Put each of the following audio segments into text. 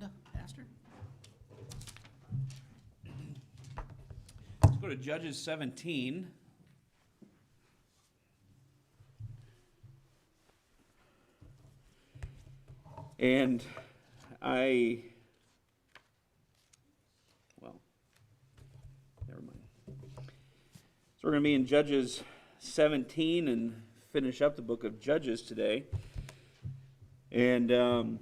Linda, Pastor. Let's go to Judges 17. And never mind. So we're going to be in Judges 17 and finish up the book of Judges today. And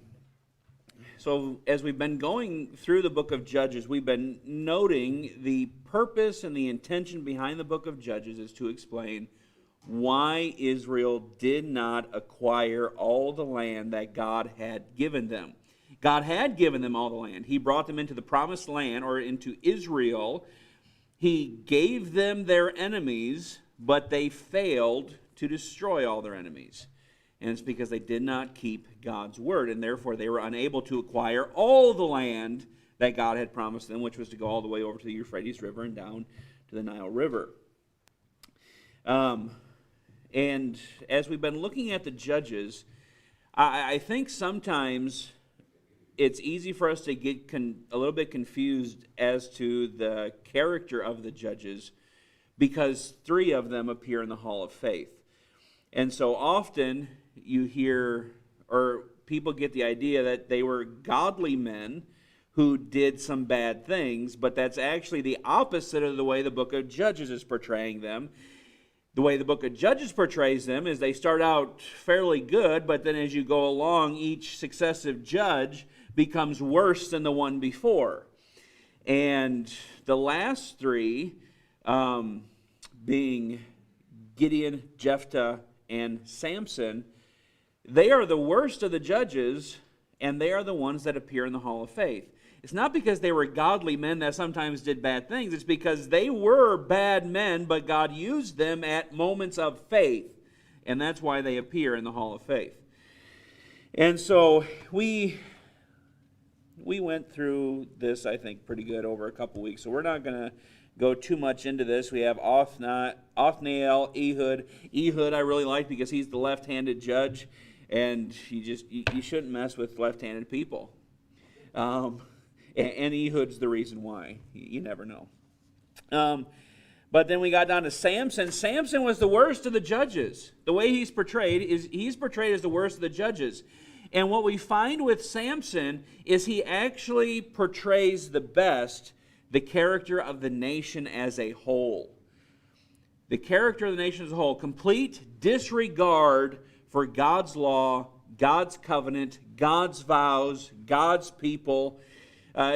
so as we've been going through the book of Judges, we've been noting the purpose and the intention behind the book of Judges is to explain why Israel did not acquire all the land that God had given them. God had given them all the land. He brought them into the promised land, or into Israel. He gave them their enemies, but they failed to destroy all their enemies. And it's because they did not keep God's word, and therefore they were unable to acquire all the land that God had promised them, which was to go all the way over to the Euphrates River and down to the Nile River. And as we've been looking at the Judges, I think sometimes it's easy for us to get a little bit confused as to the character of the judges, because 3 of them appear in the Hall of Faith. And so often you hear, or people get the idea that they were godly men who did some bad things, but that's actually the opposite of the way the book of Judges is portraying them. The way the book of Judges portrays them is they start out fairly good, but then as you go along, each successive judge becomes worse than the one before. And the last 3, being Gideon, Jephthah, and Samson, they are the worst of the judges, and they are the ones that appear in the Hall of Faith. It's not because they were godly men that sometimes did bad things. It's because they were bad men, but God used them at moments of faith. And that's why they appear in the Hall of Faith. And so we went through this, I think, pretty good over a couple weeks. So we're not going to go too much into this. We have Othniel, Ehud. Ehud I really like because he's the left-handed judge. And you shouldn't mess with left-handed people. And Ehud's the reason why. You never know. But then we got down to Samson. Samson was the worst of the judges. The way he's portrayed as the worst of the judges. And what we find with Samson is he actually portrays the best the character of the nation as a whole. The character of the nation as a whole. Complete disregard for God's law, God's covenant, God's vows, God's people.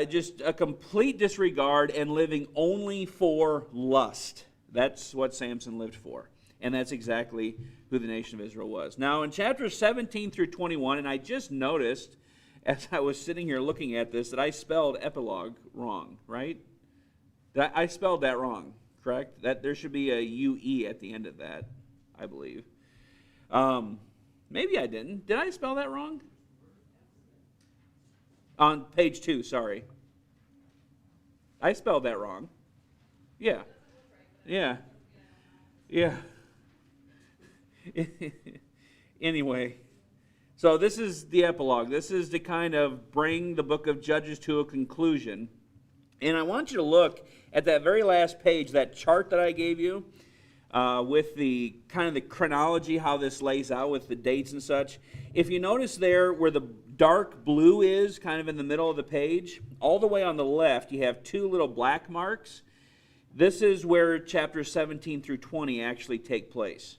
Just a complete disregard and living only for lust. That's what Samson lived for. And that's exactly who the nation of Israel was. Now in chapters 17 through 21, and I just noticed as I was sitting here looking at this that I spelled epilogue wrong, right? I spelled that wrong, correct? That there should be a UE at the end of that, I believe. Maybe I didn't. Did I spell that wrong? On page 2, sorry. I spelled that wrong. Yeah. Anyway, so this is the epilogue. This is to kind of bring the book of Judges to a conclusion. And I want you to look at that very last page, that chart that I gave you, with the kind of the chronology, how this lays out with the dates and such. If you notice there where the dark blue is, kind of in the middle of the page, all the way on the left, you have 2 little black marks. This is where chapters 17 through 20 actually take place.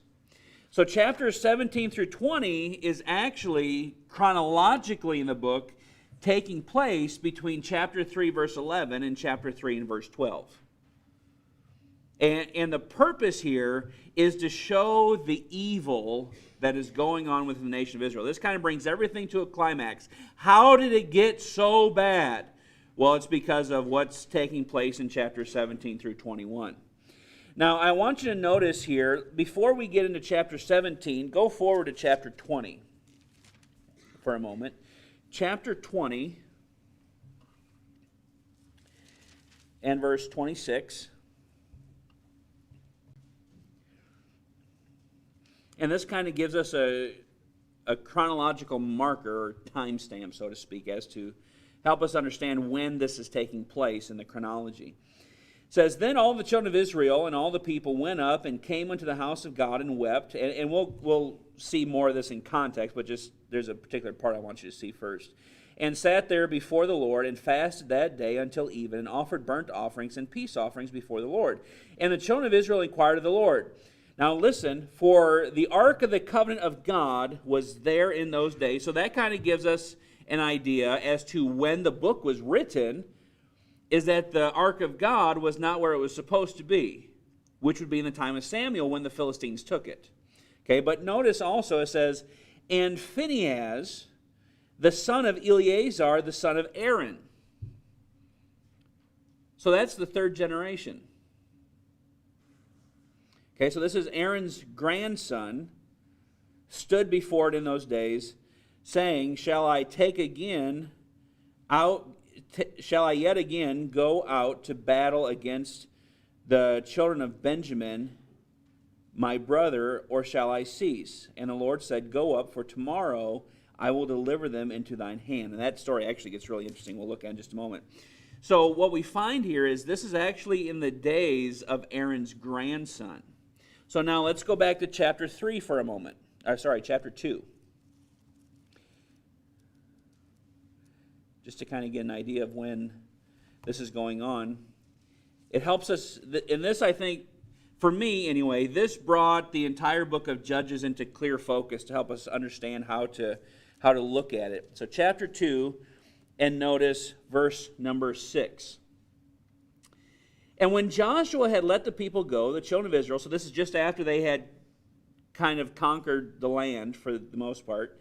So chapters 17 through 20 is actually chronologically in the book taking place between chapter 3 verse 11 and chapter 3 and verse 12. And the purpose here is to show the evil that is going on within the nation of Israel. This kind of brings everything to a climax. How did it get so bad? Well, it's because of what's taking place in chapter 17 through 21. Now, I want you to notice here, before we get into chapter 17, go forward to chapter 20 for a moment. Chapter 20 and verse 26. And this kind of gives us a chronological marker, or timestamp, so to speak, as to help us understand when this is taking place in the chronology. It says, Then all the children of Israel and all the people went up and came unto the house of God and wept. And we'll see more of this in context, but just there's a particular part I want you to see first. And sat there before the Lord and fasted that day until even and offered burnt offerings and peace offerings before the Lord. And the children of Israel inquired of the Lord. Now listen, for the ark of the covenant of God was there in those days. So that kind of gives us an idea as to when the book was written, is that the ark of God was not where it was supposed to be, which would be in the time of Samuel when the Philistines took it. Okay, but notice also it says, And Phinehas, the son of Eleazar, the son of Aaron. So that's the third generation. Okay, so this is Aaron's grandson, stood before it in those days, saying, Shall I yet again go out to battle against the children of Benjamin, my brother, or shall I cease? And the Lord said, Go up, for tomorrow I will deliver them into thine hand. And that story actually gets really interesting. We'll look at it in just a moment. So what we find here is this is actually in the days of Aaron's grandson. So now let's go back to chapter 3 for a moment. Chapter 2. Just to kind of get an idea of when this is going on. It helps us, in this I think, for me anyway, this brought the entire book of Judges into clear focus to help us understand how to look at it. So chapter 2, and notice verse number 6. And when Joshua had let the people go, the children of Israel, so this is just after they had kind of conquered the land for the most part,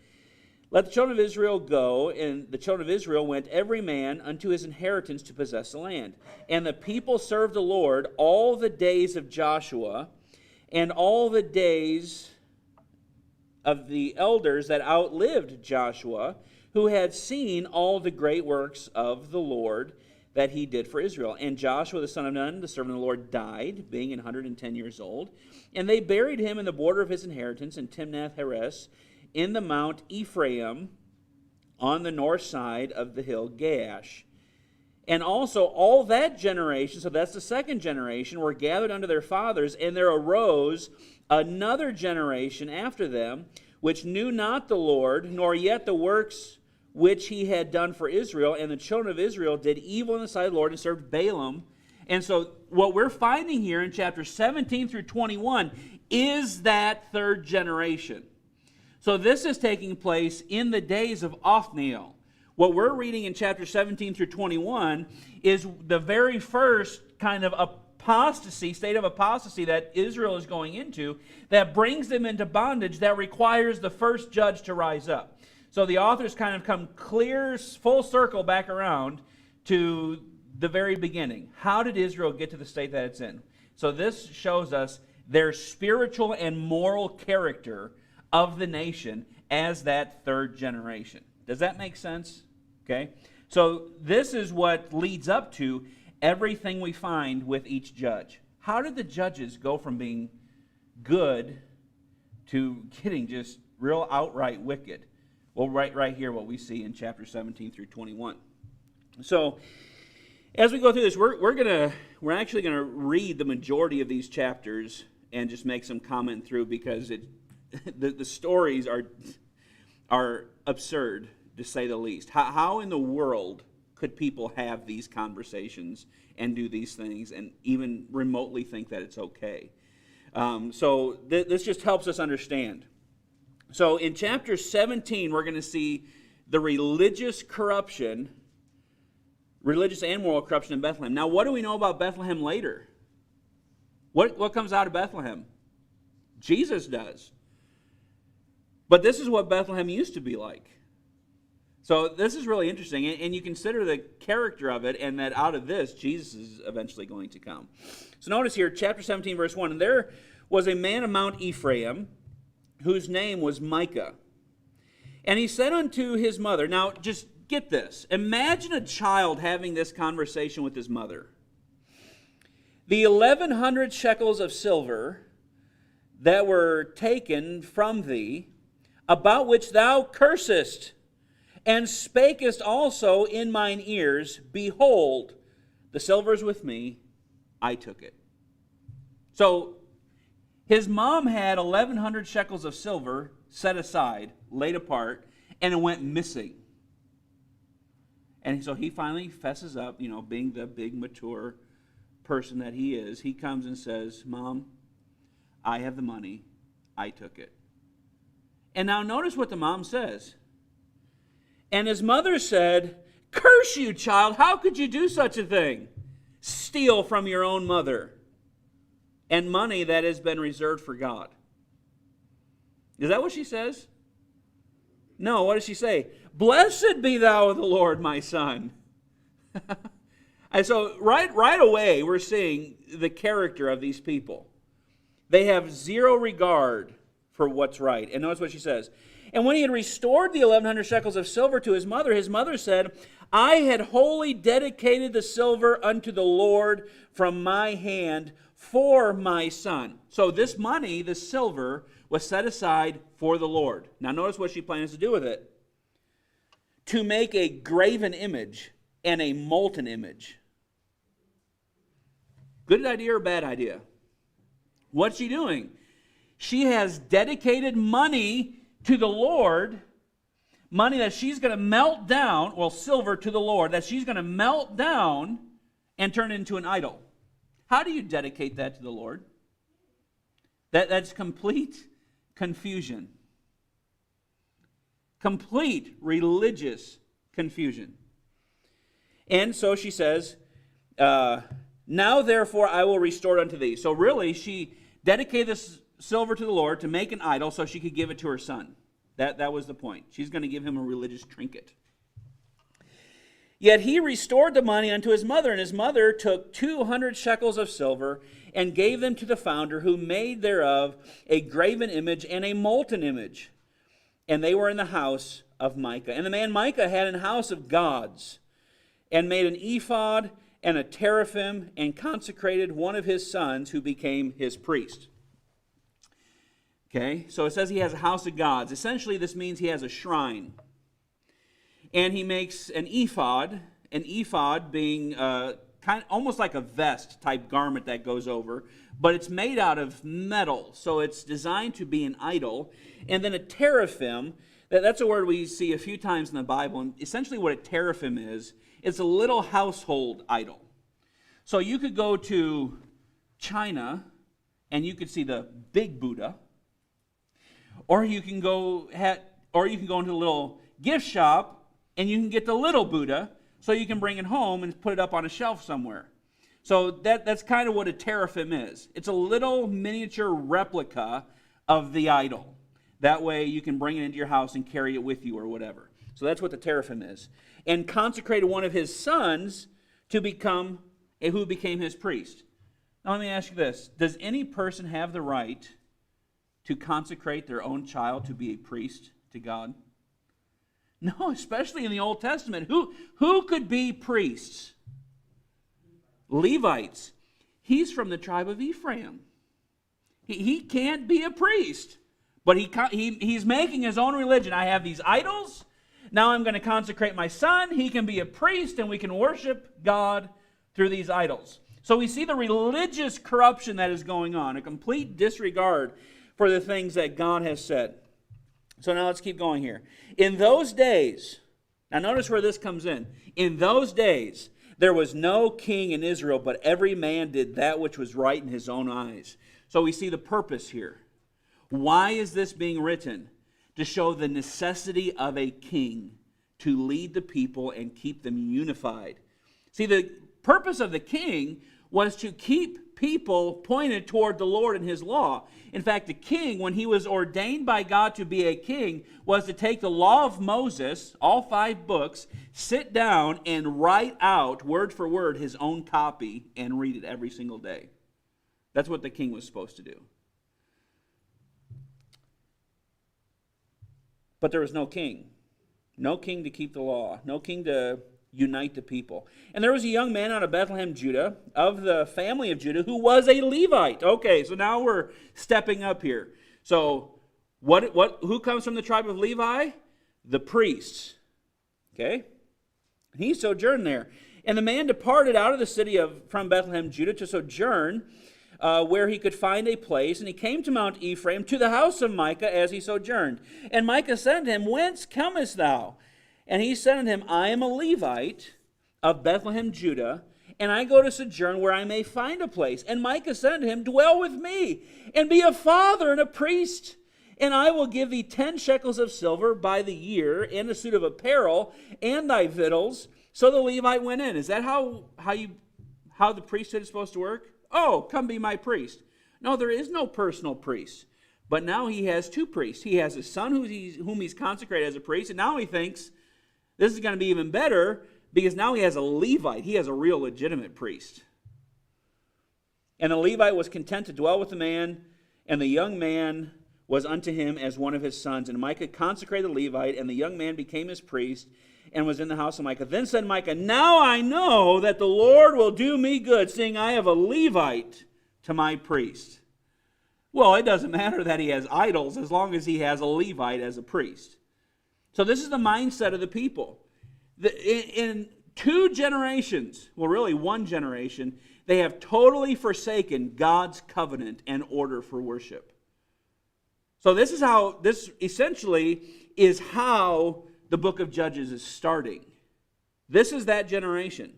let the children of Israel go, and the children of Israel went every man unto his inheritance to possess the land. And the people served the Lord all the days of Joshua, and all the days of the elders that outlived Joshua, who had seen all the great works of the Lord that he did for Israel. And Joshua the son of Nun, the servant of the Lord, died, being 110 years old. And they buried him in the border of his inheritance in Timnath-Heres, in the Mount Ephraim, on the north side of the hill Gaash. And also all that generation, so that's the second generation, were gathered unto their fathers, and there arose another generation after them, which knew not the Lord, nor yet the works which he had done for Israel. And the children of Israel did evil in the sight of the Lord and served Balaam. And so what we're finding here in chapter 17 through 21 is that third generation. So this is taking place in the days of Othniel. What we're reading in chapter 17 through 21 is the very first kind of state of apostasy that Israel is going into that brings them into bondage, that requires the first judge to rise up. So the authors kind of come clear, full circle back around to the very beginning. How did Israel get to the state that it's in? So this shows us their spiritual and moral character of the nation as that third generation. Does that make sense? Okay. So this is what leads up to everything we find with each judge. How did the judges go from being good to getting just real outright wicked? Well, right here, what we see in chapter 17 through 21. So, as we go through this, we're actually gonna read the majority of these chapters and just make some comment through, because the stories are absurd, to say the least. How in the world could people have these conversations and do these things and even remotely think that it's okay? So this just helps us understand. So in chapter 17, we're going to see the religious and moral corruption in Bethlehem. Now, what do we know about Bethlehem later? What comes out of Bethlehem? Jesus does. But this is what Bethlehem used to be like. So this is really interesting, and you consider the character of it, and that out of this, Jesus is eventually going to come. So notice here, chapter 17, verse 1, And there was a man of Mount Ephraim, whose name was Micah. And he said unto his mother, now just get this, imagine a child having this conversation with his mother. The 1,100 shekels of silver that were taken from thee, about which thou cursest, and spakest also in mine ears, behold, the silver is with me, I took it. So his mom had 1,100 shekels of silver set aside, laid apart, and it went missing. And so he finally fesses up, being the big, mature person that he is. He comes and says, Mom, I have the money. I took it. And now notice what the mom says. And his mother said, curse you, child. How could you do such a thing? Steal from your own mother and money that has been reserved for God. Is that what she says? No, what does she say? Blessed be thou of the Lord, my son. And so right away, we're seeing the character of these people. They have zero regard for what's right. And notice what she says. And when he had restored the 1,100 shekels of silver to his mother said, I had wholly dedicated the silver unto the Lord from my hand for my son. So this money, the silver, was set aside for the Lord. Now notice what she plans to do with it. To make a graven image and a molten image. Good idea or bad idea? What's she doing? She has dedicated money to the Lord, money that she's going to melt down, silver to the Lord, that she's going to melt down and turn into an idol. How do you dedicate that to the Lord? That's complete confusion. Complete religious confusion. And so she says, now therefore I will restore it unto thee. So really, she dedicated this silver to the Lord to make an idol so she could give it to her son. That was the point. She's going to give him a religious trinket. Yet he restored the money unto his mother, and his mother took 200 shekels of silver and gave them to the founder, who made thereof a graven image and a molten image. And they were in the house of Micah. And the man Micah had an house of gods, and made an ephod and a teraphim, and consecrated one of his sons, who became his priest. Okay, so it says he has a house of gods. Essentially, this means he has a shrine. And he makes an ephod being almost like a vest type garment that goes over, but it's made out of metal, so it's designed to be an idol. And then a teraphim, that's a word we see a few times in the Bible, and essentially what a teraphim is, it's a little household idol. So you could go to China, and you could see the big Buddha, or you can go into a little gift shop, and you can get the little Buddha, so you can bring it home and put it up on a shelf somewhere. So that's kind of what a teraphim is. It's a little miniature replica of the idol. That way you can bring it into your house and carry it with you or whatever. So that's what the teraphim is. And consecrated one of his sons who became his priest. Now let me ask you this. Does any person have the right to consecrate their own child to be a priest to God? No, especially in the Old Testament. Who could be priests? Levites. He's from the tribe of Ephraim. He can't be a priest. But he's making his own religion. I have these idols. Now I'm going to consecrate my son. He can be a priest, and we can worship God through these idols. So we see the religious corruption that is going on, a complete disregard for the things that God has said. So now let's keep going here. In those days, now notice where this comes in. In those days, there was no king in Israel, but every man did that which was right in his own eyes. So we see the purpose here. Why is this being written? To show the necessity of a king to lead the people and keep them unified. See, the purpose of the king was to keep people pointed toward the Lord and his law. In fact, the king, when he was ordained by God to be a king, was to take the law of Moses, all 5 books, sit down and write out, word for word, his own copy and read it every single day. That's what the king was supposed to do. But there was no king. No king to keep the law. No king to unite the people. And there was a young man out of Bethlehem, Judah, of the family of Judah, who was a Levite. Okay, so now we're stepping up here. So who comes from the tribe of Levi? The priests. Okay? He sojourned there. And the man departed out of the city from Bethlehem, Judah, to sojourn where he could find a place. And he came to Mount Ephraim, to the house of Micah, as he sojourned. And Micah said unto him, Whence comest thou? And he said unto him, I am a Levite of Bethlehem, Judah, and I go to sojourn where I may find a place. And Micah said unto him, Dwell with me, and be a father and a priest. And I will give thee 10 shekels of silver by the year, and a suit of apparel, and thy victuals. So the Levite went in. Is that how the priesthood is supposed to work? Oh, come be my priest. No, there is no personal priest. But now he has 2 priests. He has a son whom he's consecrated as a priest, and now he thinks this is going to be even better because now he has a Levite. He has a real legitimate priest. And the Levite was content to dwell with the man, and the young man was unto him as one of his sons. And Micah consecrated the Levite, and the young man became his priest, and was in the house of Micah. Then said Micah, Now I know that the Lord will do me good, seeing I have a Levite to my priest. Well, it doesn't matter that he has idols as long as he has a Levite as a priest. So this is the mindset of the people. In 2 generations, well, really 1 generation, they have totally forsaken God's covenant and order for worship. So this essentially is how the book of Judges is starting. This is that generation,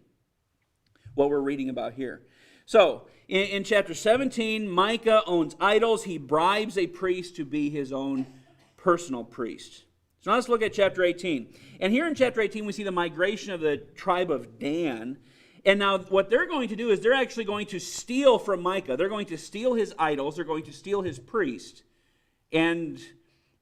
what we're reading about here. So, in chapter 17, Micah owns idols. He bribes a priest to be his own personal priest. So now let's look at chapter 18. And here in chapter 18, we see the migration of the tribe of Dan. And now what they're going to do is they're actually going to steal from Micah. They're going to steal his idols. They're going to steal his priest. And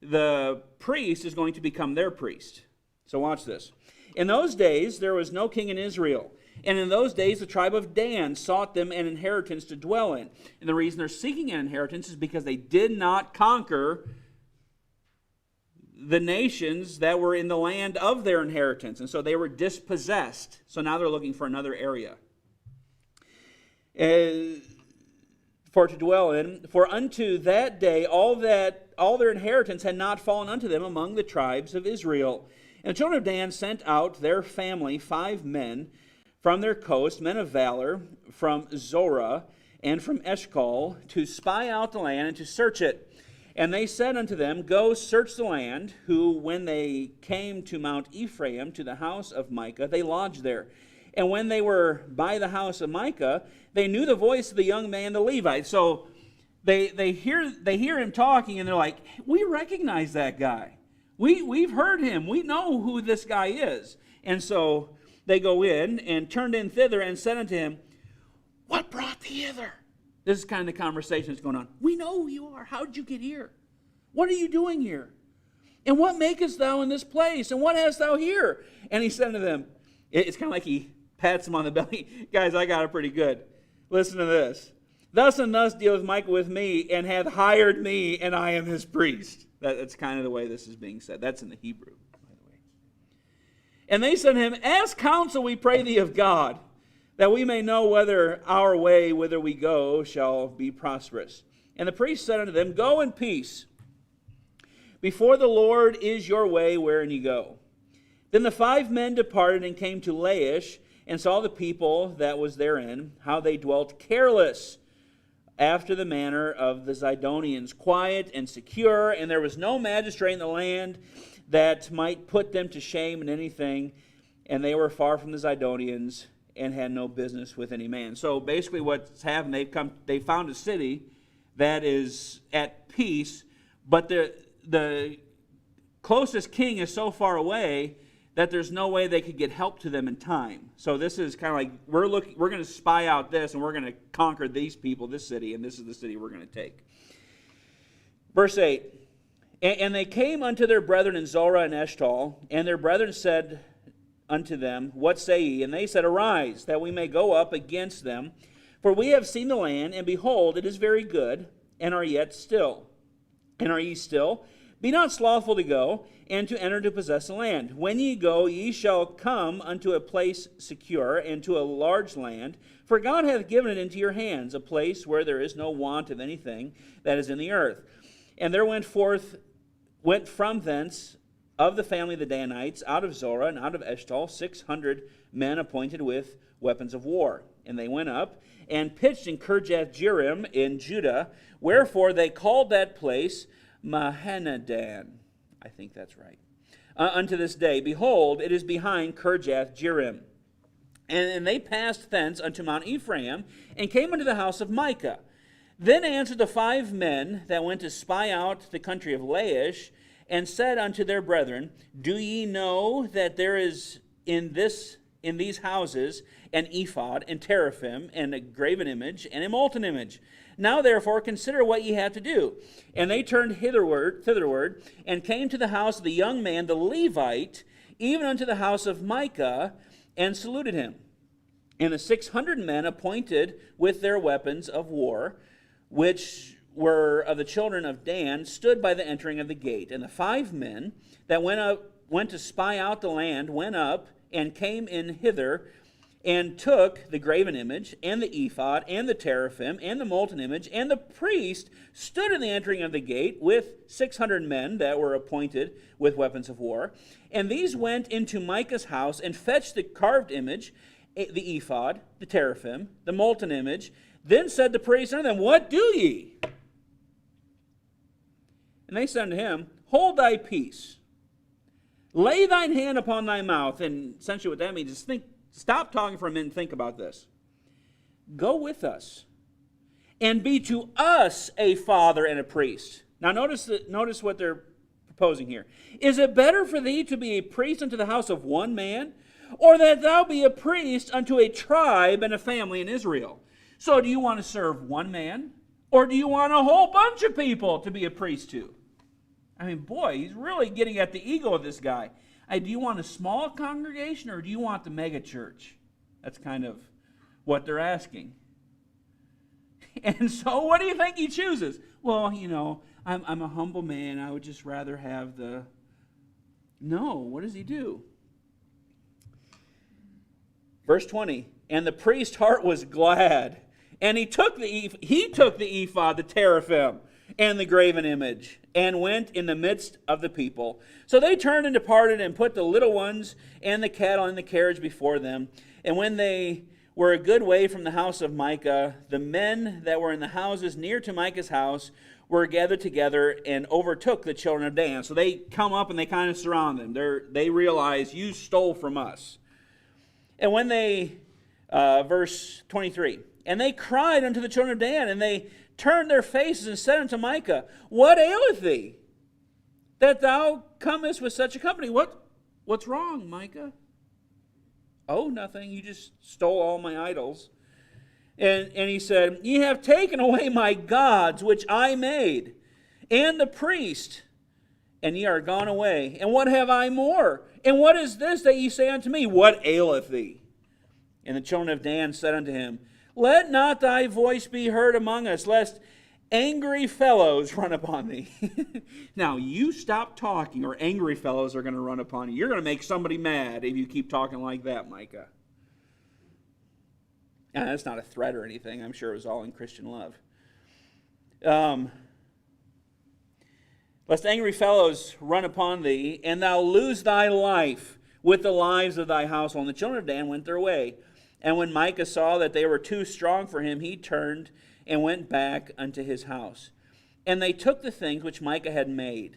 the priest is going to become their priest. So watch this. In those days, there was no king in Israel. And in those days, the tribe of Dan sought them an inheritance to dwell in. And the reason they're seeking an inheritance is because they did not conquer the nations that were in the land of their inheritance. And so they were dispossessed. So now they're looking for another area for to dwell in. For unto that day all their inheritance had not fallen unto them among the tribes of Israel. And the children of Dan sent out their family 5 men from their coast, men of valor, from Zorah and from Eshcol, to spy out the land and to search it. And they said unto them, Go search the land, who, when they came to Mount Ephraim, to the house of Micah, they lodged there. And when they were by the house of Micah, they knew the voice of the young man, the Levite. So they hear him talking, and they're like, we recognize that guy. We've heard him. We know who this guy is. And so they go in and turned in thither and said unto him, What brought thee hither? This is kind of the conversation that's going on. We know who you are. How did you get here? What are you doing here? And what makest thou in this place? And what hast thou here? And he said to them, it's kind of like he pats him on the belly. Guys, I got it pretty good. Listen to this. Thus and thus dealeth Micah with me, and hath hired me, and I am his priest. That's kind of the way this is being said. That's in the Hebrew, by the way. And they said to him, Ask counsel, we pray thee, of God, that we may know whether our way, whither we go, shall be prosperous. And the priest said unto them, Go in peace. Before the Lord is your way wherein ye go. Then the 5 men departed and came to Laish, and saw the people that was therein, how they dwelt careless, after the manner of the Zidonians, quiet and secure, and there was no magistrate in the land that might put them to shame in anything, and they were far from the Zidonians, and had no business with any man. So basically what's happened, they found a city that is at peace, but the closest king is so far away that there's no way they could get help to them in time. So this is kind of like, we're going to spy out this, and we're going to conquer these people, this city, and this is the city we're going to take. Verse 8, And they came unto their brethren in Zorah and Eshtaol, and their brethren said unto them, What say ye? And they said, Arise, that we may go up against them. For we have seen the land, and behold, it is very good, and are yet still. And are ye still? Be not slothful to go, and to enter to possess the land. When ye go, ye shall come unto a place secure, and to a large land. For God hath given it into your hands, a place where there is no want of anything that is in the earth. And there went from thence of the family of the Danites, out of Zorah and out of Eshtal, 600 men appointed with weapons of war. And they went up and pitched in Kirjath-jearim in Judah, wherefore they called that place Mahanadan. I think that's right. Unto this day, behold, it is behind Kirjath-jearim. And they passed thence unto Mount Ephraim, and came unto the house of Micah. Then answered the 5 men that went to spy out the country of Laish, and said unto their brethren, Do ye know that there is in these houses an ephod, and teraphim, and a graven image, and a molten image? Now therefore consider what ye have to do. And they turned thitherward, and came to the house of the young man, the Levite, even unto the house of Micah, and saluted him. And the 600 men appointed with their weapons of war, which were of the children of Dan, stood by the entering of the gate. And the 5 men that went to spy out the land went up and came in hither, and took the graven image, and the ephod, and the teraphim, and the molten image, and the priest stood in the entering of the gate with 600 men that were appointed with weapons of war. And these went into Micah's house, and fetched the carved image, the ephod, the teraphim, the molten image. Then said the priest unto them, What do ye? And they said unto him, Hold thy peace. Lay thine hand upon thy mouth. And essentially what that means is stop talking for a minute and think about this. Go with us, and be to us a father and a priest. Now notice what they're proposing here. Is it better for thee to be a priest unto the house of one man, or that thou be a priest unto a tribe and a family in Israel? So do you want to serve one man, or do you want a whole bunch of people to be a priest to? I mean, boy, he's really getting at the ego of this guy. Do you want a small congregation, or do you want the mega church? That's kind of what they're asking. And so what do you think he chooses? Well, I'm a humble man. I would just rather have the... No, what does he do? Verse 20, And the priest's heart was glad, and he took the ephod, the teraphim, and the graven image, and went in the midst of the people. So they turned and departed, and put the little ones and the cattle in the carriage before them. And when they were a good way from the house of Micah, the men that were in the houses near to Micah's house were gathered together and overtook the children of Dan. So they come up and they kind of surround them. They realize, you stole from us. And when they, verse 23, and they cried unto the children of Dan, and they turned their faces and said unto Micah, What aileth thee, that thou comest with such a company? What's wrong, Micah? Oh, nothing. You just stole all my idols. And he said, Ye have taken away my gods, which I made, and the priest, and ye are gone away. And what have I more? And what is this that ye say unto me? What aileth thee? And the children of Dan said unto him, Let not thy voice be heard among us, lest angry fellows run upon thee. Now, you stop talking, or angry fellows are going to run upon you. You're going to make somebody mad if you keep talking like that, Micah. And that's not a threat or anything. I'm sure it was all in Christian love. Lest angry fellows run upon thee, and thou lose thy life with the lives of thy household. And the children of Dan went their way. And when Micah saw that they were too strong for him, he turned and went back unto his house. And they took the things which Micah had made,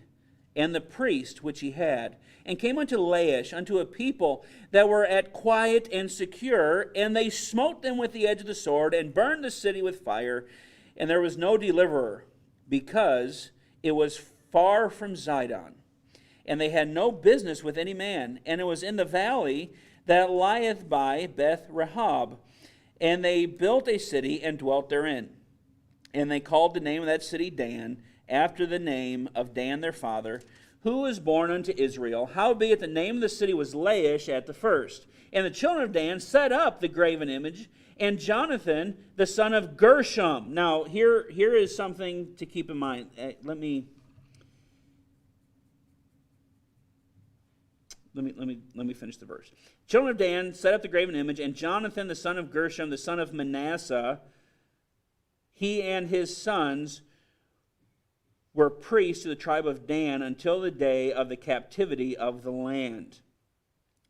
and the priest which he had, and came unto Laish, unto a people that were at quiet and secure, and they smote them with the edge of the sword, and burned the city with fire. And there was no deliverer, because it was far from Zidon. And they had no business with any man, and it was in the valley that lieth by Beth Rehob. And they built a city and dwelt therein. And they called the name of that city Dan, after the name of Dan their father, who was born unto Israel. Howbeit the name of the city was Laish at the first. And the children of Dan set up the graven image, and Jonathan, the son of Gershom. Now, here is something to keep in mind. Let me finish the verse. Children of Dan set up the graven image, and Jonathan, the son of Gershom, the son of Manasseh, he and his sons were priests to the tribe of Dan until the day of the captivity of the land.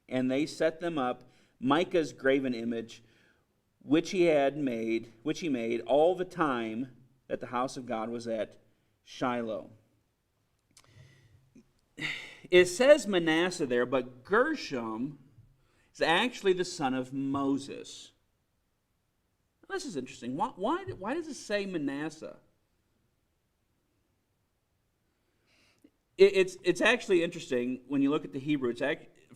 And they set them up Micah's graven image, which he made all the time that the house of God was at Shiloh. It says Manasseh there, but Gershom is actually the son of Moses. This is interesting. Why does it say Manasseh? It's actually interesting when you look at the Hebrew.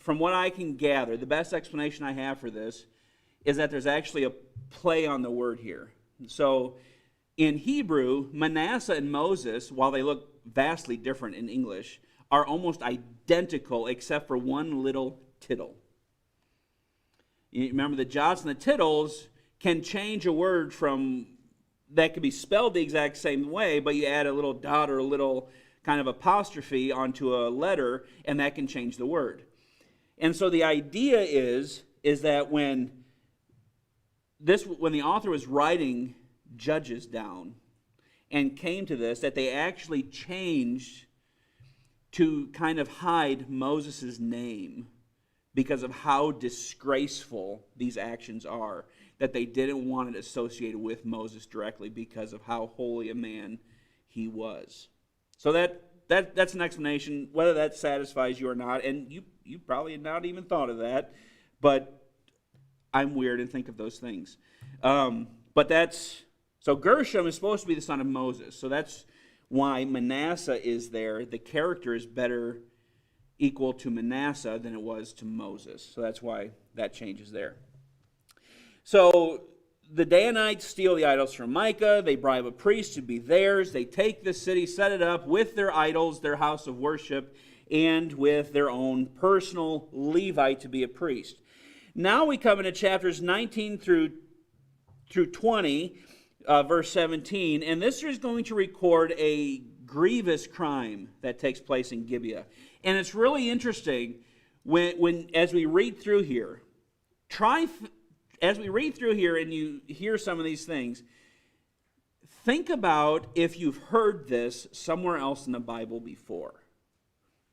From what I can gather, the best explanation I have for this is that there's actually a play on the word here. So in Hebrew, Manasseh and Moses, while they look vastly different in English, are almost identical except for one little tittle. You remember the jots and the tittles can change a word from that could be spelled the exact same way, but you add a little dot or a little kind of apostrophe onto a letter, and that can change the word. And so the idea is that when the author was writing Judges down and came to this, that they actually changed to kind of hide Moses' name because of how disgraceful these actions are, that they didn't want it associated with Moses directly because of how holy a man he was. So that's an explanation, whether that satisfies you or not, and you probably had not even thought of that, but I'm weird and think of those things. So Gershom is supposed to be the son of Moses, so that's why Manasseh is there. The character is better equal to Manasseh than it was to Moses, so that's why that changes there. So the Danites steal the idols from Micah. They bribe a priest to be theirs. They take the city, set it up with their idols, their house of worship, and with their own personal Levite to be a priest. Now we come into chapters 19 through 20, verse 17, and this is going to record a grievous crime that takes place in Gibeah. And it's really interesting when as we read through here, as we read through here and you hear some of these things, think about if you've heard this somewhere else in the Bible before.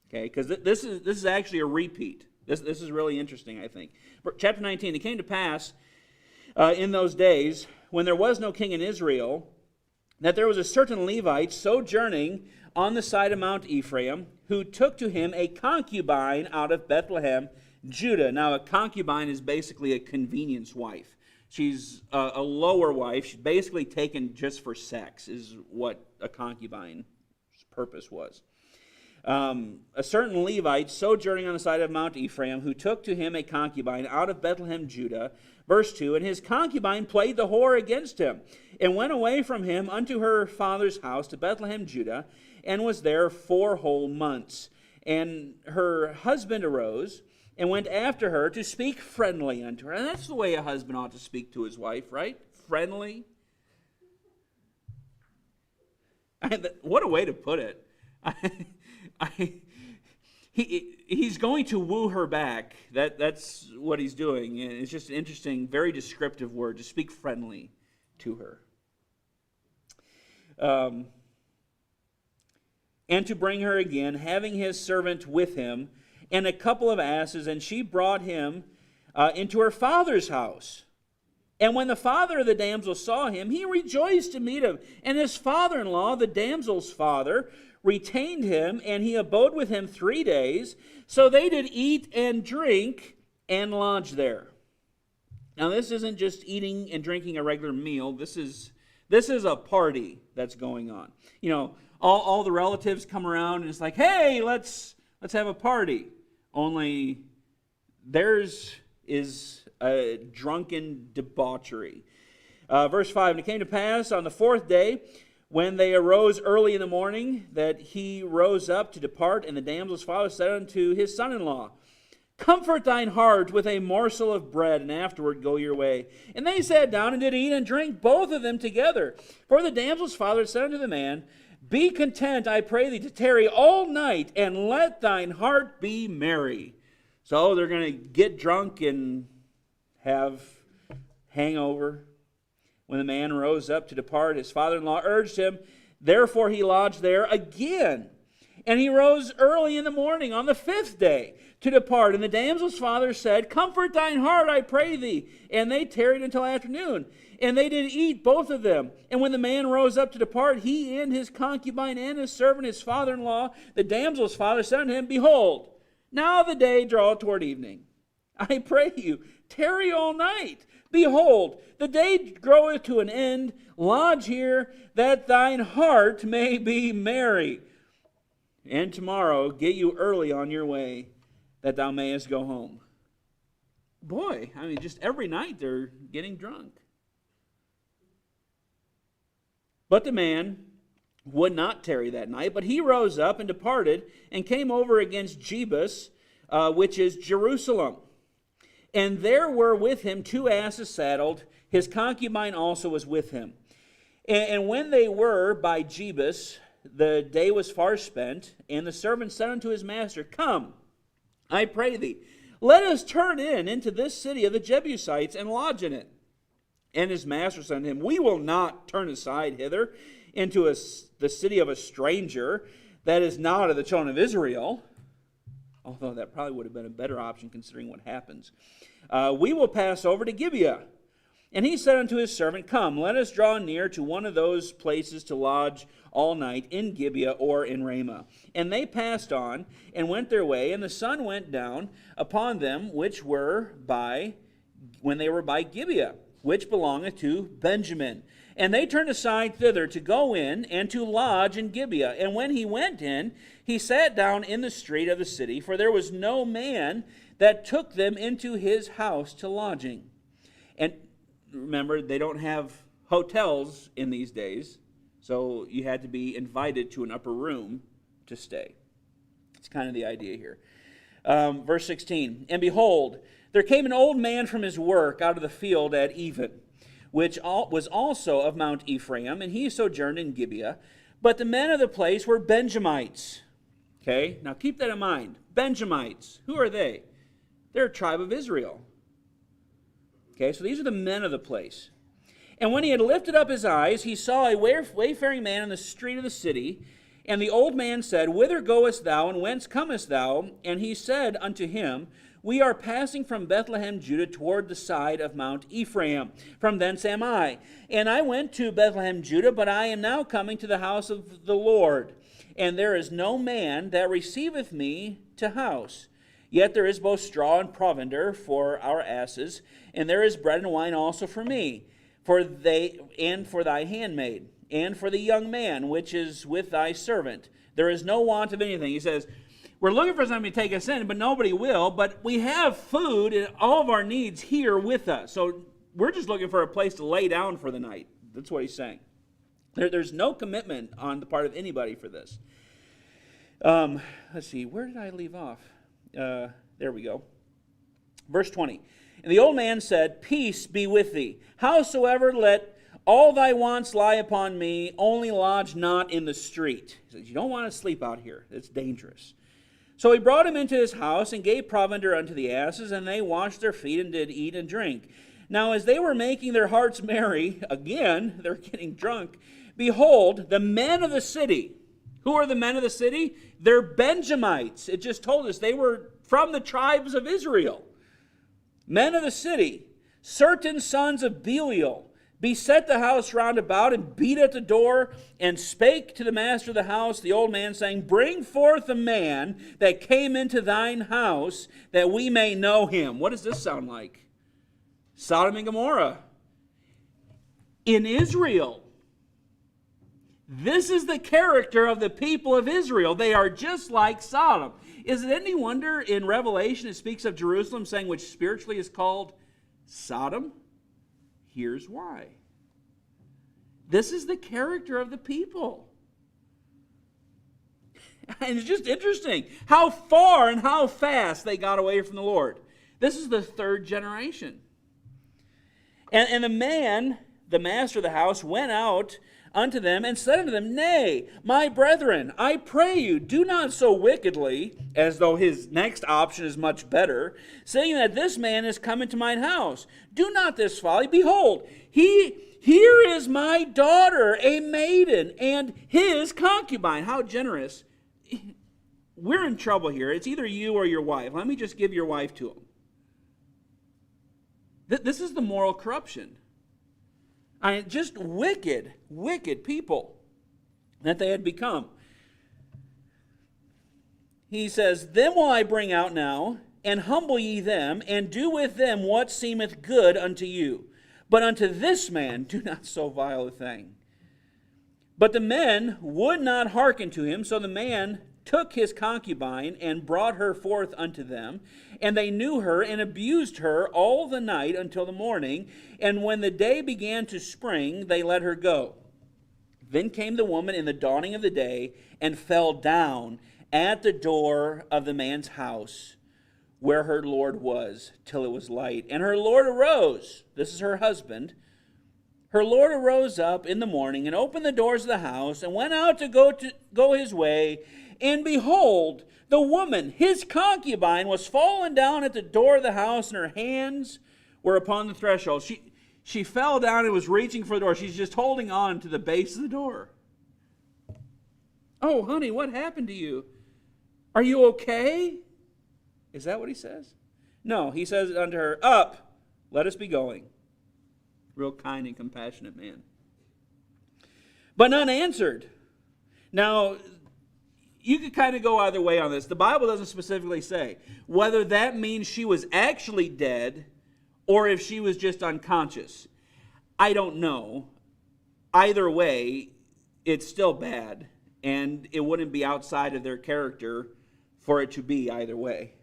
Okay, because this is actually a repeat. This is really interesting, I think. Chapter 19, it came to pass in those days, when there was no king in Israel, that there was a certain Levite sojourning on the side of Mount Ephraim, who took to him a concubine out of Bethlehem, Judah. Now, a concubine is basically a convenience wife. She's a lower wife. She's basically taken just for sex, is what a concubine's purpose was. A certain Levite sojourning on the side of Mount Ephraim, who took to him a concubine out of Bethlehem, Judah. Verse 2, and his concubine played the whore against him, and went away from him unto her father's house to Bethlehem, Judah, and was there 4 whole months. And her husband arose, and went after her to speak friendly unto her. And that's the way a husband ought to speak to his wife, right? Friendly. What a way to put it. He's going to woo her back. That's what he's doing. And it's just an interesting, very descriptive word, to speak friendly to her. And to bring her again, having his servant with him, and a couple of asses, and she brought him into her father's house. And when the father of the damsel saw him, he rejoiced to meet him. And his father-in-law, the damsel's father, retained him, and he abode with him 3 days. So they did eat and drink and lodge there. Now this isn't just eating and drinking a regular meal. This is a party that's going on. You know, all the relatives come around and it's like, hey, let's have a party. Only theirs is a drunken debauchery. Verse 5, and it came to pass on the 4th day, when they arose early in the morning, that he rose up to depart, and the damsel's father said unto his son-in-law, comfort thine heart with a morsel of bread, and afterward go your way. And they sat down and did eat and drink, both of them together. For the damsel's father said unto the man, be content, I pray thee, to tarry all night, and let thine heart be merry. So they're going to get drunk and have hangover. When the man rose up to depart, his father-in-law urged him Therefore he lodged there again. And he rose early in the morning on the 5th day to depart. And the damsel's father said, Comfort thine heart, I pray thee. And they tarried until afternoon. And they did eat, both of them. And when the man rose up to depart, he and his concubine and his servant, his father-in-law, the damsel's father, said unto him, Behold, now the day draweth toward evening. I pray you, tarry all night. Behold, the day groweth to an end. Lodge here, that thine heart may be merry. And tomorrow get you early on your way, that thou mayest go home. Boy, I mean, just every night they're getting drunk. But the man would not tarry that night, but he rose up and departed and came over against Jebus, which is Jerusalem. And there were with him 2 asses saddled. His concubine also was with him. And when they were by Jebus, the day was far spent, and the servant said unto his master, Come, I pray thee, let us turn into this city of the Jebusites, and lodge in it. And his master said unto him, We will not turn aside hither into the city of a stranger that is not of the children of Israel. Although that probably would have been a better option considering what happens. We will pass over to Gibeah. And he said unto his servant, Come, let us draw near to one of those places to lodge all night in Gibeah or in Ramah. And they passed on and went their way, and the sun went down upon them when they were by Gibeah, which belongeth to Benjamin. And they turned aside thither to go in and to lodge in Gibeah. And when he went in, he sat down in the street of the city, for there was no man that took them into his house to lodging. And remember, they don't have hotels in these days, so you had to be invited to an upper room to stay. It's kind of the idea here. Verse 16, And behold, there came an old man from his work out of the field at even, which was also of Mount Ephraim, and he sojourned in Gibeah. But the men of the place were Benjamites. Okay, now keep that in mind. Benjamites, who are they? They're a tribe of Israel. Okay, so these are the men of the place. And when he had lifted up his eyes, he saw a wayfaring man in the street of the city. And the old man said, Whither goest thou, and whence comest thou? And he said unto him, We are passing from Bethlehem, Judah, toward the side of Mount Ephraim. From thence am I. And I went to Bethlehem, Judah, but I am now coming to the house of the Lord. And there is no man that receiveth me to house. Yet there is both straw and provender for our asses, and there is bread and wine also for me, and for thy handmaid, and for the young man which is with thy servant. There is no want of anything. He says, we're looking for somebody to take us in, but nobody will. But we have food and all of our needs here with us. So we're just looking for a place to lay down for the night. That's what he's saying. There's no commitment on the part of anybody for this. Let's see, where did I leave off? There we go. Verse 20. And the old man said, Peace be with thee. Howsoever, let all thy wants lie upon me, only lodge not in the street. He says, you don't want to sleep out here. It's dangerous. So he brought him into his house and gave provender unto the asses, and they washed their feet and did eat and drink. Now as they were making their hearts merry, again, they're getting drunk, behold, the men of the city. Who are the men of the city? They're Benjamites. It just told us they were from the tribes of Israel. Men of the city, certain sons of Belial, beset the house round about and beat at the door and spake to the master of the house, the old man, saying, Bring forth a man that came into thine house, that we may know him. What does this sound like? Sodom and Gomorrah. In Israel. This is the character of the people of Israel. They are just like Sodom. Is it any wonder in Revelation it speaks of Jerusalem, saying which spiritually is called Sodom? Here's why. This is the character of the people. And it's just interesting how far and how fast they got away from the Lord. This is the third generation. And the man, the master of the house, went out unto them, and said unto them, Nay, my brethren, I pray you, do not so wickedly, as though his next option is much better, saying that this man is come into mine house. Do not this folly. Behold, here is my daughter, a maiden, and his concubine. How generous. We're in trouble here. It's either you or your wife. Let me just give your wife to him. This is the moral corruption. Just wicked, wicked people that they had become. He says, Then will I bring out now, and humble ye them, and do with them what seemeth good unto you. But unto this man do not so vile a thing. But the men would not hearken to him, so the man took his concubine, and brought her forth unto them. And they knew her, and abused her all the night until the morning. And when the day began to spring, they let her go. Then came the woman in the dawning of the day, and fell down at the door of the man's house, where her Lord was, till it was light. And her Lord arose, this is her husband, her Lord arose up in the morning, and opened the doors of the house, and went out to go his way. And behold, the woman, his concubine, was fallen down at the door of the house, and her hands were upon the threshold. She fell down and was reaching for the door. She's just holding on to the base of the door. Oh, honey, what happened to you? Are you okay? Is that what he says? No, he says unto her, Up, let us be going. Real kind and compassionate man. But none answered. Now, you could kind of go either way on this. The Bible doesn't specifically say whether that means she was actually dead or if she was just unconscious. I don't know. Either way, it's still bad, and it wouldn't be outside of their character for it to be either way.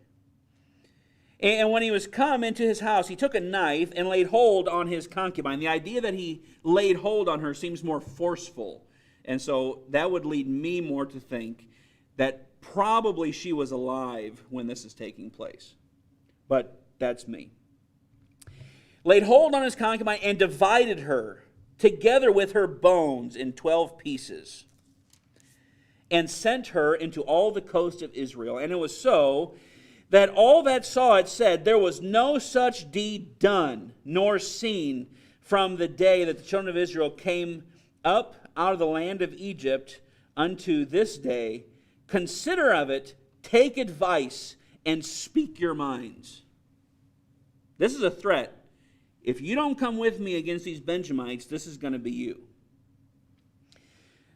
And when he was come into his house, he took a knife and laid hold on his concubine. The idea that he laid hold on her seems more forceful. And so that would lead me more to think that probably she was alive when this is taking place. But that's me. Laid hold on his concubine and divided her together with her bones in 12 pieces, and sent her into all the coast of Israel. And it was so that all that saw it said, There was no such deed done, nor seen from the day that the children of Israel came up out of the land of Egypt unto this day. Consider of it, take advice, and speak your minds. This is a threat. If you don't come with me against these Benjamites, this is going to be you.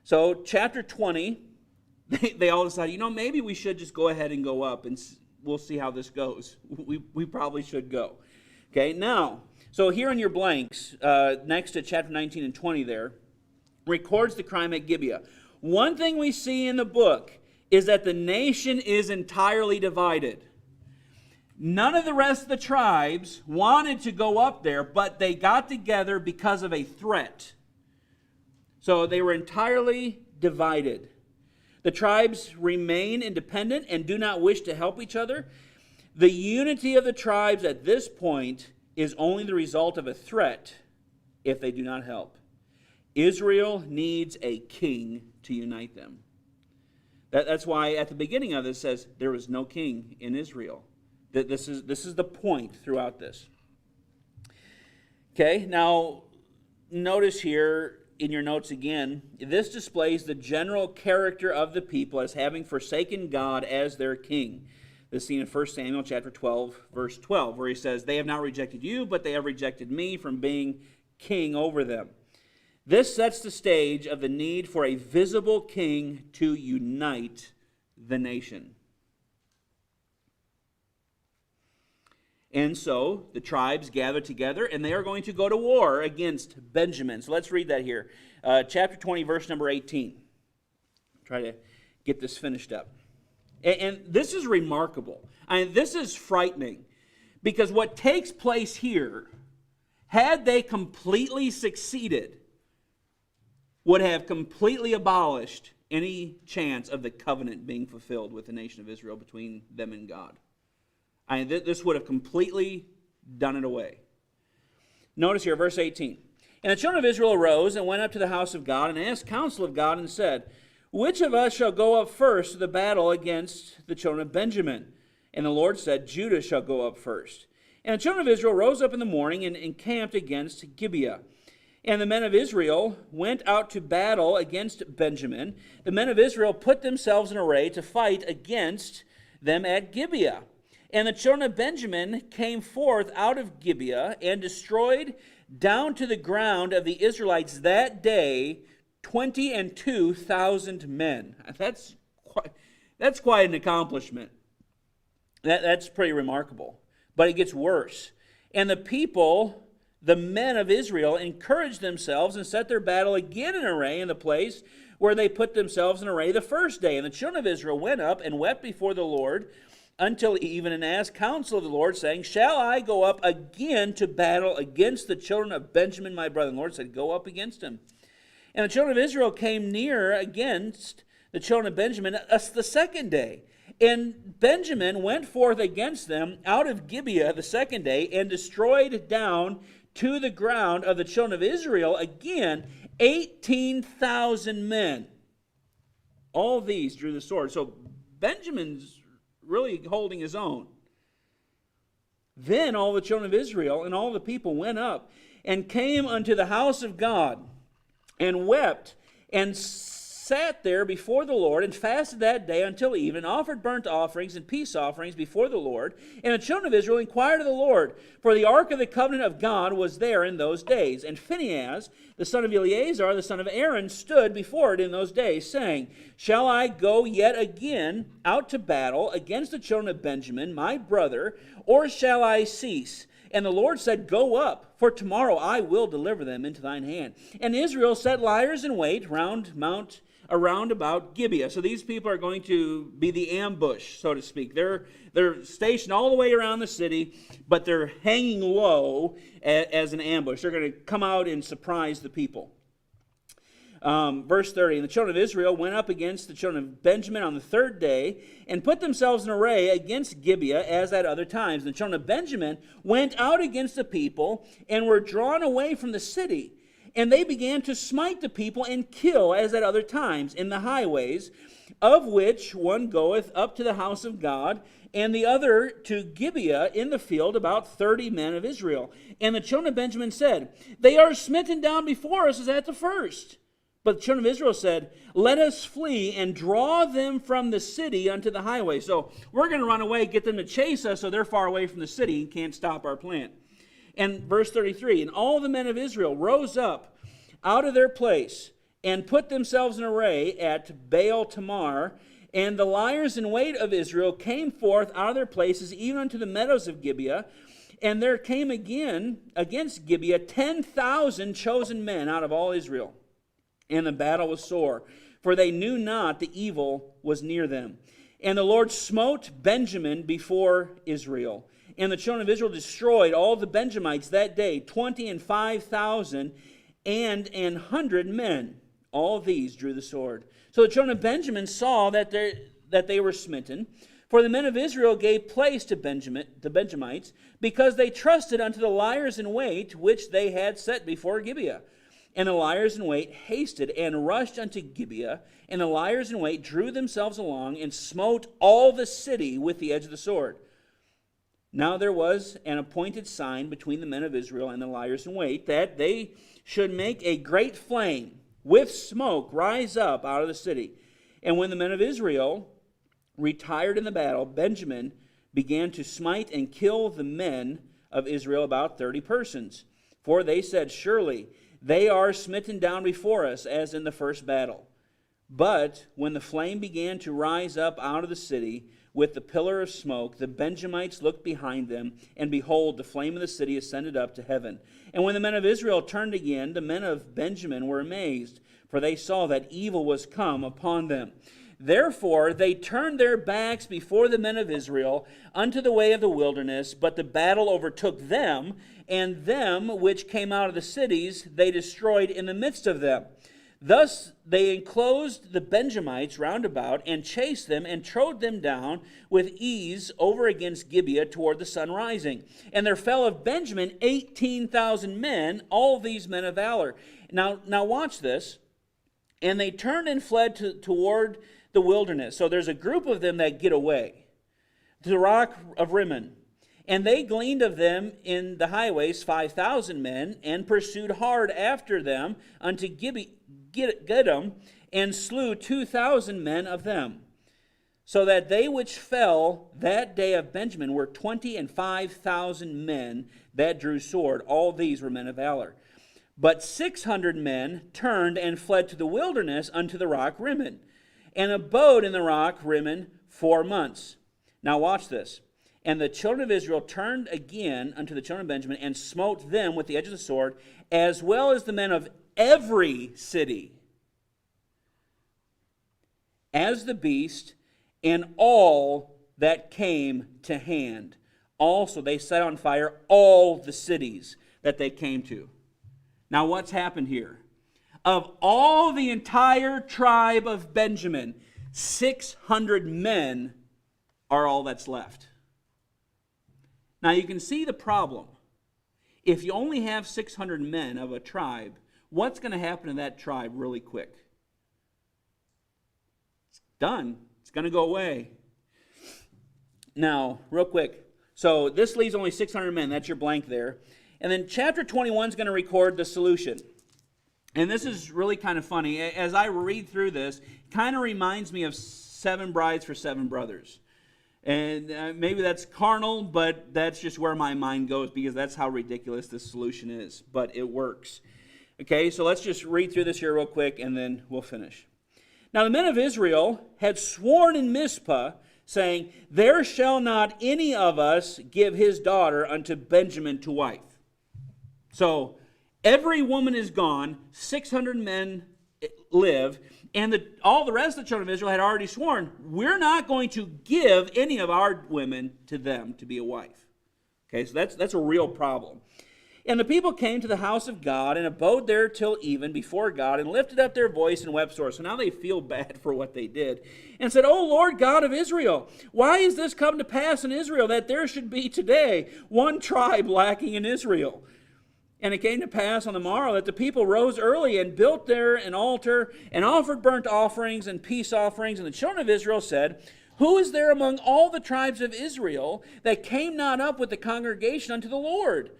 So, chapter 20, they all decided, maybe we should just go ahead and go up, and we'll see how this goes. We probably should go. Okay, now, so here in your blanks, next to chapter 19 and 20 there, records the crime at Gibeah. One thing we see in the book is that the nation is entirely divided. None of the rest of the tribes wanted to go up there, but they got together because of a threat. So they were entirely divided. The tribes remain independent and do not wish to help each other. The unity of the tribes at this point is only the result of a threat if they do not help. Israel needs a king to unite them. That's why at the beginning of this it says there was no king in Israel. This is the point throughout this. Okay, now notice here in your notes again, this displays the general character of the people as having forsaken God as their king. This is seen in 1 Samuel chapter 12, verse 12, where he says, They have not rejected you, but they have rejected me from being king over them. This sets the stage of the need for a visible king to unite the nation. And so the tribes gather together, and they are going to go to war against Benjamin. So let's read that here. Chapter 20, verse number 18. Try to get this finished up. And this is remarkable. This is frightening, because what takes place here, had they completely succeeded, would have completely abolished any chance of the covenant being fulfilled with the nation of Israel between them and God. This would have completely done it away. Notice here, verse 18. And the children of Israel arose and went up to the house of God and asked counsel of God and said, which of us shall go up first to the battle against the children of Benjamin? And the Lord said, Judah shall go up first. And the children of Israel rose up in the morning and encamped against Gibeah. And the men of Israel went out to battle against Benjamin. The men of Israel put themselves in array to fight against them at Gibeah. And the children of Benjamin came forth out of Gibeah and destroyed down to the ground of the Israelites that day 22,000 men. That's quite an accomplishment. That's pretty remarkable. But it gets worse. And the people, the men of Israel, encouraged themselves and set their battle again in array in the place where they put themselves in array the first day. And the children of Israel went up and wept before the Lord until even and asked counsel of the Lord, saying, shall I go up again to battle against the children of Benjamin, my brother? And the Lord said, go up against him. And the children of Israel came near against the children of Benjamin the second day. And Benjamin went forth against them out of Gibeah the second day and destroyed down to the ground of the children of Israel again 18,000 men. All these drew the sword. So Benjamin's really holding his own. Then all the children of Israel and all the people went up and came unto the house of God and wept and sat there before the Lord and fasted that day until even, offered burnt offerings and peace offerings before the Lord. And the children of Israel inquired of the Lord, for the ark of the covenant of God was there in those days. And Phinehas, the son of Eleazar, the son of Aaron, stood before it in those days, saying, shall I go yet again out to battle against the children of Benjamin, my brother, or shall I cease? And the Lord said, go up, for tomorrow I will deliver them into thine hand. And Israel set liers in wait around about Gibeah. So these people are going to be the ambush, so to speak. They're stationed all the way around the city, but they're hanging low as an ambush. They're going to come out and surprise the people. Verse 30, and the children of Israel went up against the children of Benjamin on the third day and put themselves in array against Gibeah as at other times. And the children of Benjamin went out against the people and were drawn away from the city. And they began to smite the people and kill as at other times in the highways, of which one goeth up to the house of God, and the other to Gibeah in the field, about 30 men of Israel. And the children of Benjamin said, they are smitten down before us as at the first. But the children of Israel said, let us flee and draw them from the city unto the highway. So we're going to run away, get them to chase us so they're far away from the city and can't stop our plan. And verse 33, and all the men of Israel rose up out of their place and put themselves in array at Baal Tamar. And the liers in wait of Israel came forth out of their places, even unto the meadows of Gibeah. And there came again against Gibeah 10,000 chosen men out of all Israel. And the battle was sore, for they knew not the evil was near them. And the Lord smote Benjamin before Israel. And the children of Israel destroyed all the Benjamites that day, 25,000 and 100 men. All these drew the sword. So the children of Benjamin saw that they were smitten. For the men of Israel gave place to the Benjamites, because they trusted unto the liers in wait, which they had set before Gibeah. And the liers in wait hasted and rushed unto Gibeah, and the liers in wait drew themselves along and smote all the city with the edge of the sword. Now there was an appointed sign between the men of Israel and the liers in wait, that they should make a great flame with smoke rise up out of the city. And when the men of Israel retired in the battle, Benjamin began to smite and kill the men of Israel, about 30 persons. For they said, surely they are smitten down before us, as in the first battle. But when the flame began to rise up out of the city with the pillar of smoke, the Benjamites looked behind them, and behold, the flame of the city ascended up to heaven. And when the men of Israel turned again, the men of Benjamin were amazed, for they saw that evil was come upon them. Therefore they turned their backs before the men of Israel unto the way of the wilderness, but the battle overtook them, and them which came out of the cities they destroyed in the midst of them. Thus they enclosed the Benjamites round about, and chased them, and trode them down with ease over against Gibeah toward the sun rising. And there fell of Benjamin 18,000 men, all these men of valor. Now watch this. And they turned and fled toward the wilderness. So there's a group of them that get away to the rock of Rimmon. And they gleaned of them in the highways 5,000 men, and pursued hard after them unto Gidom, and slew 2,000 men of them. So that they which fell that day of Benjamin were 25,000 men that drew sword. All these were men of valor. But 600 men turned and fled to the wilderness unto the rock Rimmon, and abode in the rock Rimmon 4 months. Now watch this. And the children of Israel turned again unto the children of Benjamin, and smote them with the edge of the sword, as well as the men of every city, as the beast, and all that came to hand. Also they set on fire all the cities that they came to. Now what's happened here? Of all the entire tribe of Benjamin, 600 men are all that's left. Now you can see the problem. If you only have 600 men of a tribe, what's going to happen to that tribe really quick? It's done. It's going to go away. Now, real quick. So this leaves only 600 men. That's your blank there. And then chapter 21 is going to record the solution. And this is really kind of funny. As I read through this, it kind of reminds me of 7 brides for 7 brothers. And maybe that's carnal, but that's just where my mind goes, because that's how ridiculous this solution is. But it works. Okay, so let's just read through this here real quick, and then we'll finish. Now the men of Israel had sworn in Mizpah, saying, there shall not any of us give his daughter unto Benjamin to wife. So every woman is gone, 600 men live, and all the rest of the children of Israel had already sworn, we're not going to give any of our women to them to be a wife. Okay, so that's a real problem. And the people came to the house of God and abode there till even before God, and lifted up their voice and wept sore. So now they feel bad for what they did, and said, O Lord God of Israel, why is this come to pass in Israel, that there should be today one tribe lacking in Israel? And it came to pass on the morrow that the people rose early and built there an altar and offered burnt offerings and peace offerings. And the children of Israel said, who is there among all the tribes of Israel that came not up with the congregation unto the Lord?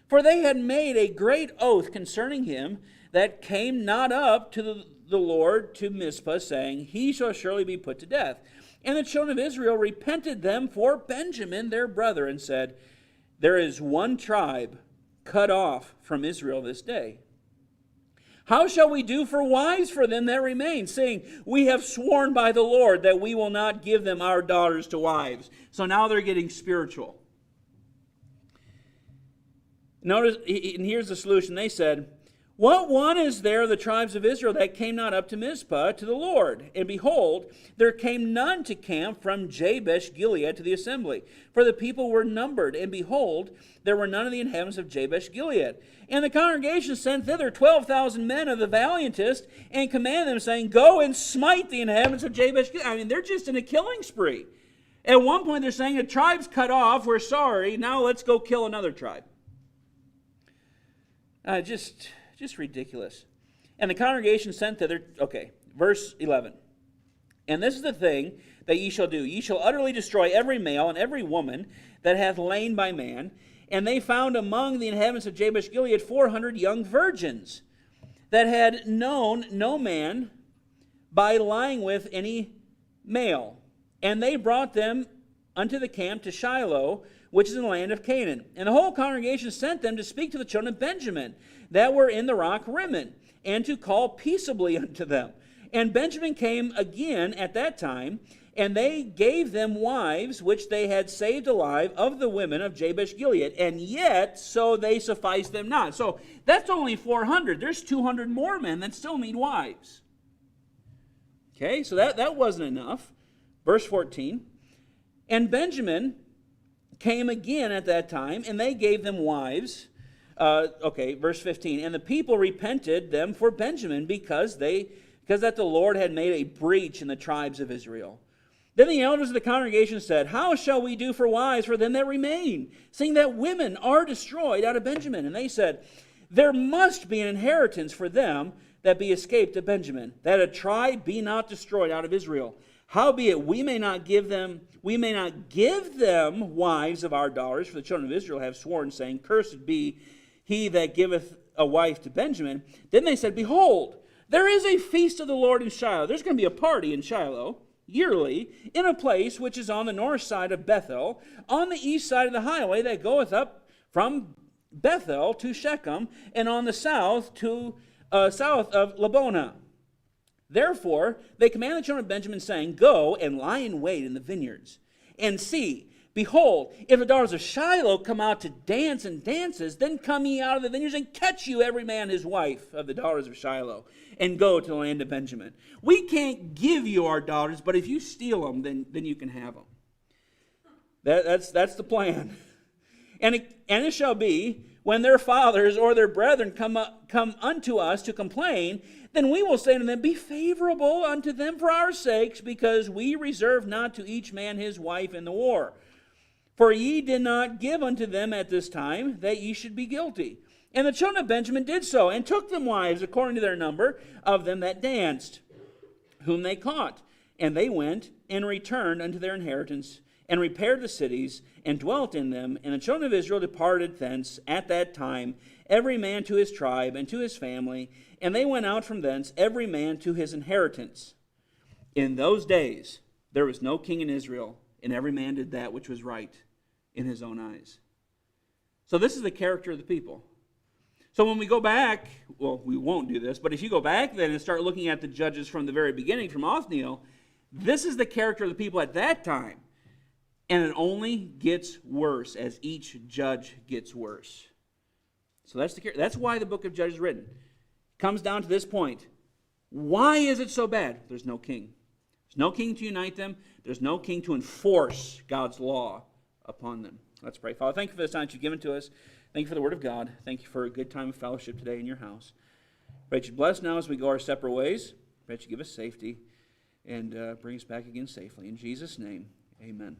For they had made a great oath concerning him that came not up to the Lord to Mizpah, saying, he shall surely be put to death. And the children of Israel repented them for Benjamin their brother, and said, there is one tribe cut off from Israel this day. How shall we do for wives for them that remain, saying, we have sworn by the Lord that we will not give them our daughters to wives. So now they're getting spiritual. Notice, and here's the solution. They said, what one is there of the tribes of Israel that came not up to Mizpah to the Lord? And behold, there came none to camp from Jabesh Gilead to the assembly. For the people were numbered, and behold, there were none of the inhabitants of Jabesh Gilead. And the congregation sent thither 12,000 men of the valiantest, and commanded them, saying, go and smite the inhabitants of Jabesh Gilead. I mean, they're just in a killing spree. At one point, they're saying, the tribe's cut off, we're sorry, now let's go kill another tribe. Just ridiculous. And the congregation sent thither, okay, verse 11. And this is the thing that ye shall do. Ye shall utterly destroy every male and every woman that hath lain by man. And they found among the inhabitants of Jabesh Gilead 400 young virgins that had known no man by lying with any male. And they brought them unto the camp to Shiloh, which is in the land of Canaan. And the whole congregation sent them to speak to the children of Benjamin, that were in the rock Rimmon, and to call peaceably unto them. And Benjamin came again at that time, and they gave them wives which they had saved alive of the women of Jabesh Gilead, and yet so they sufficed them not. So that's only 400. There's 200 more men that still need wives. Okay, so that wasn't enough. Verse 14. And Benjamin came again at that time, and they gave them wives Verse 15. And the people repented them for Benjamin because that the Lord had made a breach in the tribes of Israel. Then the elders of the congregation said, how shall we do for wives for them that remain, seeing that women are destroyed out of Benjamin? And they said, there must be an inheritance for them that be escaped of Benjamin, that a tribe be not destroyed out of Israel. Howbeit we may not give them wives of our daughters, for the children of Israel have sworn, saying, cursed be he that giveth a wife to Benjamin. Then they said, behold, there is a feast of the Lord in Shiloh. There's going to be a party in Shiloh yearly, in a place which is on the north side of Bethel, on the east side of the highway that goeth up from Bethel to Shechem, and on the south of Lebonah. Therefore they commanded the children of Benjamin, saying, go and lie in wait in the vineyards, and see, behold, if the daughters of Shiloh come out to dance and dances, then come ye out of the vineyards, and catch you every man his wife of the daughters of Shiloh, and go to the land of Benjamin. We can't give you our daughters, but if you steal them, then you can have them. That's the plan. And it shall be, when their fathers or their brethren come unto us to complain, then we will say to them, be favorable unto them for our sakes, because we reserve not to each man his wife in the war. For ye did not give unto them at this time, that ye should be guilty. And the children of Benjamin did so, and took them wives according to their number of them that danced, whom they caught. And they went and returned unto their inheritance, and repaired the cities, and dwelt in them. And the children of Israel departed thence at that time, every man to his tribe and to his family. And they went out from thence, every man to his inheritance. In those days there was no king in Israel, and every man did that which was right in his own eyes. So this is the character of the people. So when we go back, well, we won't do this, but if you go back then and start looking at the judges from the very beginning, from Othniel, this is the character of the people at that time. And it only gets worse as each judge gets worse. So that's why the book of Judges is written. It comes down to this point. Why is it so bad? There's no king. There's no king to unite them. There's no king to enforce God's law upon them. Let's pray. Father, thank you for this time that you've given to us. Thank you for the word of God. Thank you for a good time of fellowship today in your house. Pray that you bless now as we go our separate ways. Pray that you give us safety and bring us back again safely. In Jesus' name, amen.